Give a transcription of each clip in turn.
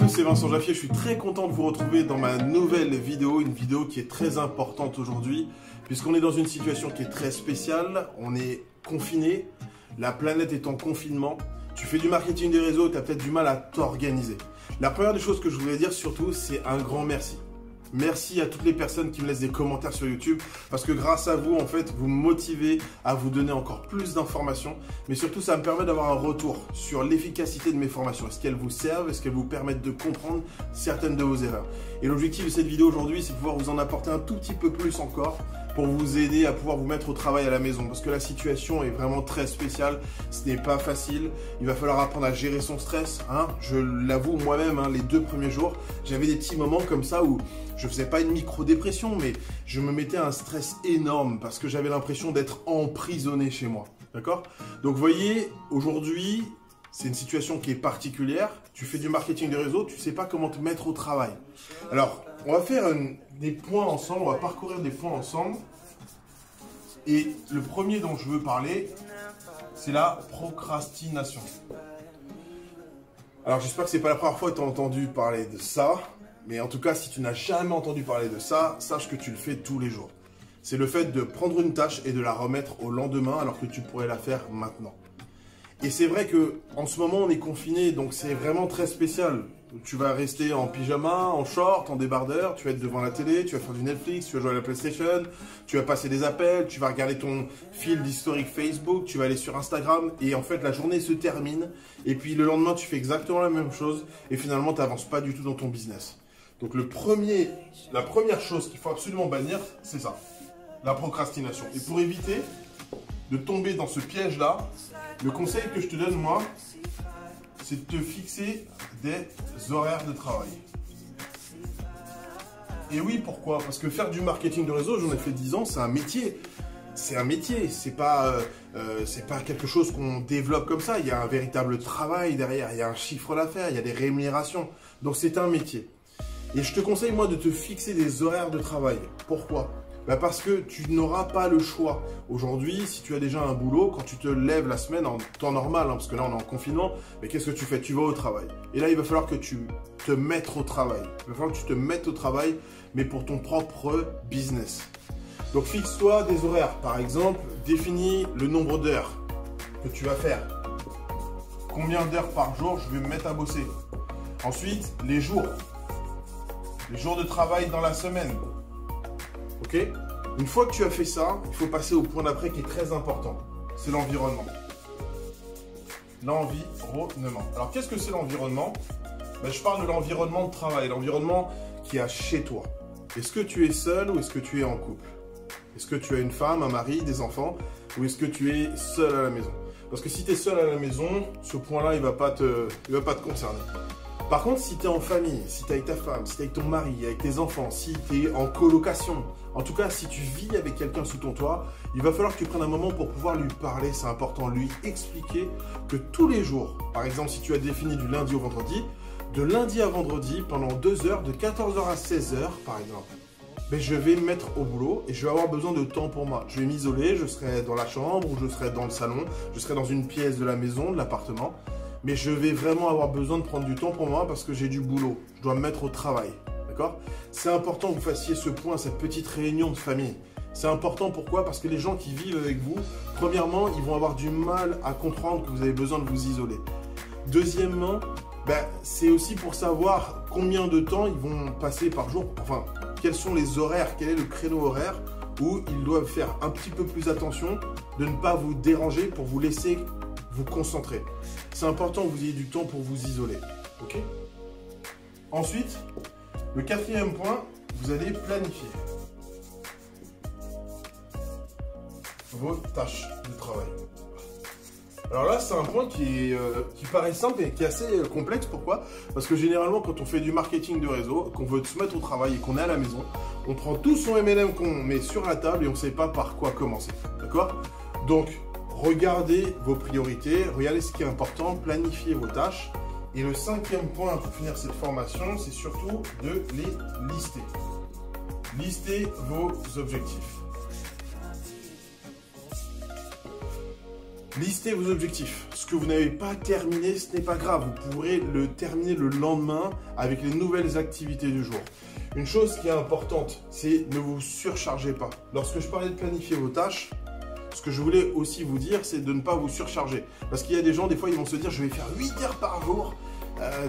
tous, c'est Vincent Jaffier, je suis très content de vous retrouver dans ma nouvelle vidéo, une vidéo qui est très importante aujourd'hui, puisqu'on est dans une situation qui est très spéciale, on est confiné, la planète est en confinement, tu fais du marketing des réseaux, tu as peut-être du mal à t'organiser. La première des choses que je voulais dire surtout, c'est un grand merci. Merci à toutes les personnes qui me laissent des commentaires sur YouTube parce que grâce à vous, en fait, vous me motivez à vous donner encore plus d'informations. Mais surtout, ça me permet d'avoir un retour sur l'efficacité de mes formations. Est-ce qu'elles vous servent? Est-ce qu'elles vous permettent de comprendre certaines de vos erreurs? Et l'objectif de cette vidéo aujourd'hui, c'est de pouvoir vous en apporter un tout petit peu plus encore pour vous aider à pouvoir vous mettre au travail à la maison. Parce que la situation est vraiment très spéciale. Ce n'est pas facile. Il va falloir apprendre à gérer son stress. Je l'avoue moi-même, les 2 premiers jours, j'avais des petits moments comme ça où je faisais pas une micro-dépression, mais je me mettais un stress énorme parce que j'avais l'impression d'être emprisonné chez moi. D'accord? Donc vous voyez, aujourd'hui, c'est une situation qui est particulière. Tu fais du marketing de réseau, tu sais pas comment te mettre au travail. Alors, on va faire des points ensemble, on va parcourir des points ensemble. Et le premier dont je veux parler, c'est la procrastination. Alors, j'espère que c'est pas la première fois que tu as entendu parler de ça. Mais en tout cas, si tu n'as jamais entendu parler de ça, sache que tu le fais tous les jours. C'est le fait de prendre une tâche et de la remettre au lendemain alors que tu pourrais la faire maintenant. Et c'est vrai qu'en ce moment, on est confiné, donc c'est vraiment très spécial. Tu vas rester en pyjama, en short, en débardeur, tu vas être devant la télé, tu vas faire du Netflix, tu vas jouer à la PlayStation, tu vas passer des appels, tu vas regarder ton fil d'historique Facebook, tu vas aller sur Instagram et en fait la journée se termine et puis le lendemain tu fais exactement la même chose et finalement tu n'avances pas du tout dans ton business. Donc la première chose qu'il faut absolument bannir, c'est ça, la procrastination. Et pour éviter de tomber dans ce piège-là, le conseil que je te donne moi, c'est de te fixer des horaires de travail. Et oui, pourquoi? Parce que faire du marketing de réseau, j'en ai fait 10 ans, c'est un métier. C'est un métier, c'est pas quelque chose qu'on développe comme ça. Il y a un véritable travail derrière, il y a un chiffre d'affaires, il y a des rémunérations. Donc c'est un métier. Et je te conseille moi de te fixer des horaires de travail. Pourquoi? Parce que tu n'auras pas le choix. Aujourd'hui, si tu as déjà un boulot, quand tu te lèves la semaine en temps normal, parce que là on est en confinement, mais qu'est-ce que tu fais? Tu vas au travail. Et là, il va falloir que tu te mettes au travail. Il va falloir que tu te mettes au travail, mais pour ton propre business. Donc fixe-toi des horaires. Par exemple, définis le nombre d'heures que tu vas faire. Combien d'heures par jour je vais me mettre à bosser? Ensuite, les jours de travail dans la semaine. Ok? Une fois que tu as fait ça, il faut passer au point d'après qui est très important. C'est l'environnement. L'environnement. Alors, qu'est-ce que c'est l'environnement? Je parle de l'environnement de travail, l'environnement qui est chez toi. Est-ce que tu es seul ou est-ce que tu es en couple? Est-ce que tu as une femme, un mari, des enfants? Ou est-ce que tu es seul à la maison? Parce que si tu es seul à la maison, ce point-là, il ne va pas te concerner. Par contre, si tu es en famille, si tu es avec ta femme, si tu es avec ton mari, avec tes enfants, si tu es en colocation, en tout cas, si tu vis avec quelqu'un sous ton toit, il va falloir que tu prennes un moment pour pouvoir lui parler, c'est important, lui expliquer que tous les jours, par exemple, si tu as défini du lundi au vendredi, de lundi à vendredi, pendant 2 heures, de 14h à 16h, par exemple, je vais me mettre au boulot et je vais avoir besoin de temps pour moi. Je vais m'isoler, je serai dans la chambre ou je serai dans le salon, je serai dans une pièce de la maison, de l'appartement. Mais je vais vraiment avoir besoin de prendre du temps pour moi parce que j'ai du boulot. Je dois me mettre au travail. D'accord? C'est important que vous fassiez ce point, cette petite réunion de famille. C'est important, pourquoi? Parce que les gens qui vivent avec vous, premièrement, ils vont avoir du mal à comprendre que vous avez besoin de vous isoler. Deuxièmement, c'est aussi pour savoir combien de temps ils vont passer par jour. Enfin, quels sont les horaires, quel est le créneau horaire où ils doivent faire un petit peu plus attention de ne pas vous déranger pour vous laisser vous concentrer. C'est important que vous ayez du temps pour vous isoler. Ok? Ensuite, le 4e point, vous allez planifier vos tâches de travail. Alors là, c'est un point qui paraît simple et qui est assez complexe. Pourquoi? Parce que généralement, quand on fait du marketing de réseau, qu'on veut se mettre au travail et qu'on est à la maison, on prend tout son MLM qu'on met sur la table et on ne sait pas par quoi commencer. D'accord? Donc, regardez vos priorités, regardez ce qui est important, planifiez vos tâches. Et le 5e point pour finir cette formation, c'est surtout de les lister. Listez vos objectifs. Listez vos objectifs. Ce que vous n'avez pas terminé, ce n'est pas grave. Vous pourrez le terminer le lendemain avec les nouvelles activités du jour. Une chose qui est importante, c'est ne vous surchargez pas. Lorsque je parlais de planifier vos tâches, ce que je voulais aussi vous dire, c'est de ne pas vous surcharger. Parce qu'il y a des gens, des fois, ils vont se dire, je vais faire 8 heures par jour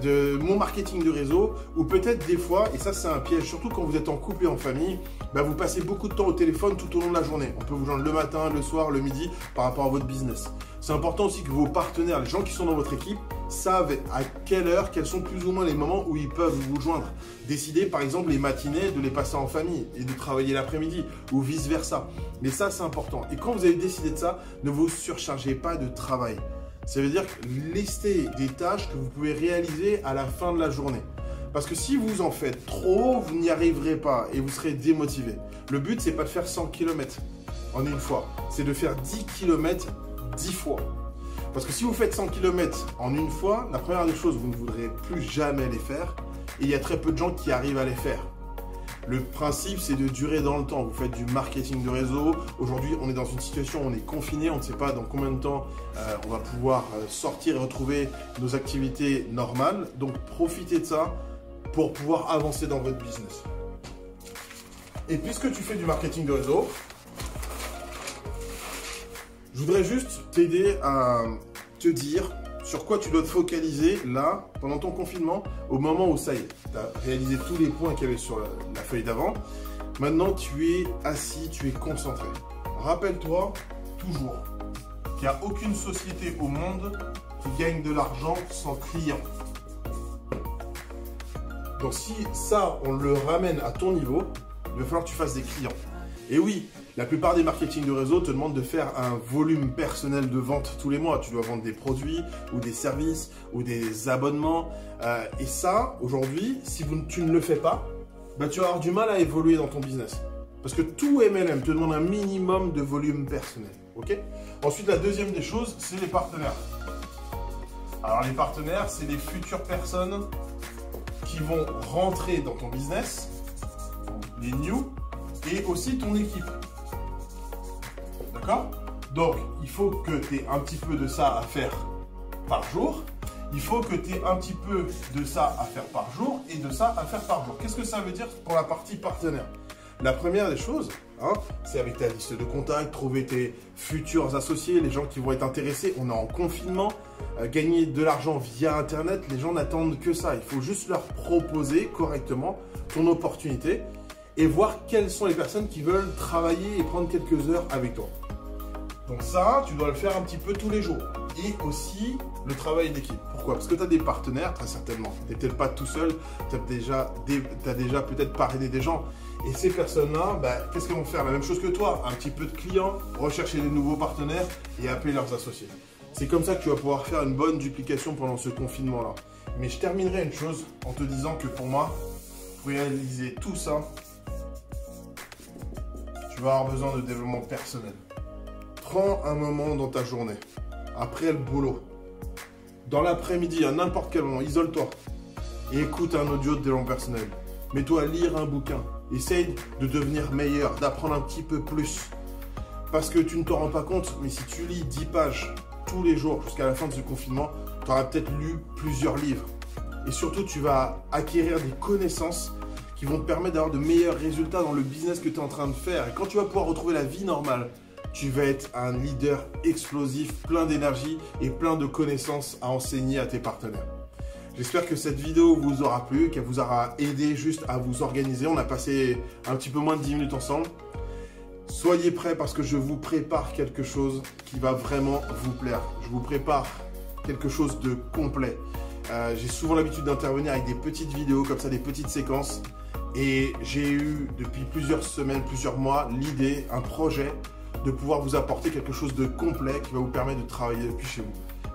de mon marketing de réseau, ou peut-être des fois, et ça c'est un piège, surtout quand vous êtes en couple et en famille, vous passez beaucoup de temps au téléphone tout au long de la journée. On peut vous joindre le matin, le soir, le midi, par rapport à votre business. C'est important aussi que vos partenaires, les gens qui sont dans votre équipe, savent à quelle heure, quels sont plus ou moins les moments où ils peuvent vous joindre. Décidez par exemple les matinées de les passer en famille et de travailler l'après-midi, ou vice versa. Mais ça c'est important. Et quand vous avez décidé de ça, ne vous surchargez pas de travail. Ça veut dire listez des tâches que vous pouvez réaliser à la fin de la journée. Parce que si vous en faites trop, vous n'y arriverez pas et vous serez démotivé. Le but, c'est pas de faire 100 km en une fois. C'est de faire 10 km 10 fois. Parce que si vous faites 100 km en une fois, la première des choses, vous ne voudrez plus jamais les faire. Et il y a très peu de gens qui arrivent à les faire. Le principe, c'est de durer dans le temps. Vous faites du marketing de réseau. Aujourd'hui, on est dans une situation où on est confiné. On ne sait pas dans combien de temps on va pouvoir sortir et retrouver nos activités normales. Donc, profitez de ça pour pouvoir avancer dans votre business. Et puisque tu fais du marketing de réseau, je voudrais juste t'aider à te dire sur quoi tu dois te focaliser là, pendant ton confinement, au moment où ça y est, tu as réalisé tous les points qu'il y avait sur la feuille d'avant. Maintenant, tu es assis, tu es concentré. Rappelle-toi toujours qu'il n'y a aucune société au monde qui gagne de l'argent sans client. Donc si ça, on le ramène à ton niveau, il va falloir que tu fasses des clients. Et oui, la plupart des marketing de réseau te demandent de faire un volume personnel de vente tous les mois. Tu dois vendre des produits ou des services ou des abonnements. Et ça, aujourd'hui, si tu ne le fais pas, tu vas avoir du mal à évoluer dans ton business. Parce que tout MLM te demande un minimum de volume personnel. Okay ? Ensuite, la deuxième des choses, c'est les partenaires. Alors les partenaires, c'est les futures personnes qui vont rentrer dans ton business, les new, et aussi ton équipe. D'accord? Donc, il faut que tu aies un petit peu de ça à faire par jour. Il faut que tu aies un petit peu de ça à faire par jour et de ça à faire par jour. Qu'est-ce que ça veut dire pour la partie partenaire? La première des choses, c'est avec ta liste de contacts, trouver tes futurs associés, les gens qui vont être intéressés. On est en confinement, gagner de l'argent via Internet, les gens n'attendent que ça. Il faut juste leur proposer correctement ton opportunité et voir quelles sont les personnes qui veulent travailler et prendre quelques heures avec toi. Donc ça, tu dois le faire un petit peu tous les jours. Et aussi le travail d'équipe. Pourquoi? Parce que tu as des partenaires, très certainement. Tu n'es peut-être pas tout seul, tu as déjà peut-être parrainé des gens. Et ces personnes-là, qu'est-ce qu'elles vont faire? La même chose que toi, un petit peu de clients, rechercher des nouveaux partenaires et appeler leurs associés. C'est comme ça que tu vas pouvoir faire une bonne duplication pendant ce confinement-là. Mais je terminerai une chose en te disant que pour moi, pour réaliser tout ça, tu vas avoir besoin de développement personnel. Prends un moment dans ta journée, après le boulot, dans l'après-midi, à n'importe quel moment, isole-toi et écoute un audio de développement personnel. Mets-toi à lire un bouquin. Essaye de devenir meilleur, d'apprendre un petit peu plus. Parce que tu ne t'en rends pas compte, mais si tu lis 10 pages tous les jours jusqu'à la fin de ce confinement, tu auras peut-être lu plusieurs livres. Et surtout, tu vas acquérir des connaissances qui vont te permettre d'avoir de meilleurs résultats dans le business que tu es en train de faire. Et quand tu vas pouvoir retrouver la vie normale, tu vas être un leader explosif, plein d'énergie et plein de connaissances à enseigner à tes partenaires. J'espère que cette vidéo vous aura plu, qu'elle vous aura aidé juste à vous organiser. On a passé un petit peu moins de 10 minutes ensemble. Soyez prêts parce que je vous prépare quelque chose qui va vraiment vous plaire. Je vous prépare quelque chose de complet. J'ai souvent l'habitude d'intervenir avec des petites vidéos comme ça, des petites séquences. Et j'ai eu depuis plusieurs semaines, plusieurs mois, l'idée, un projet de pouvoir vous apporter quelque chose de complet qui va vous permettre de travailler depuis chez vous.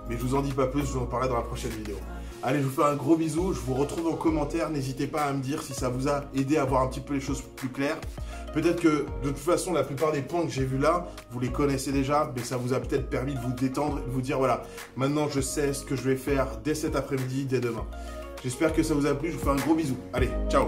Mais je vous en dis pas plus, je vous en parlerai dans la prochaine vidéo. Allez, je vous fais un gros bisou, je vous retrouve en commentaire, n'hésitez pas à me dire si ça vous a aidé à voir un petit peu les choses plus claires. Peut-être que de toute façon, la plupart des points que j'ai vus là, vous les connaissez déjà, mais ça vous a peut-être permis de vous détendre et de vous dire voilà, maintenant je sais ce que je vais faire dès cet après-midi, dès demain. J'espère que ça vous a plu, je vous fais un gros bisou. Allez, ciao!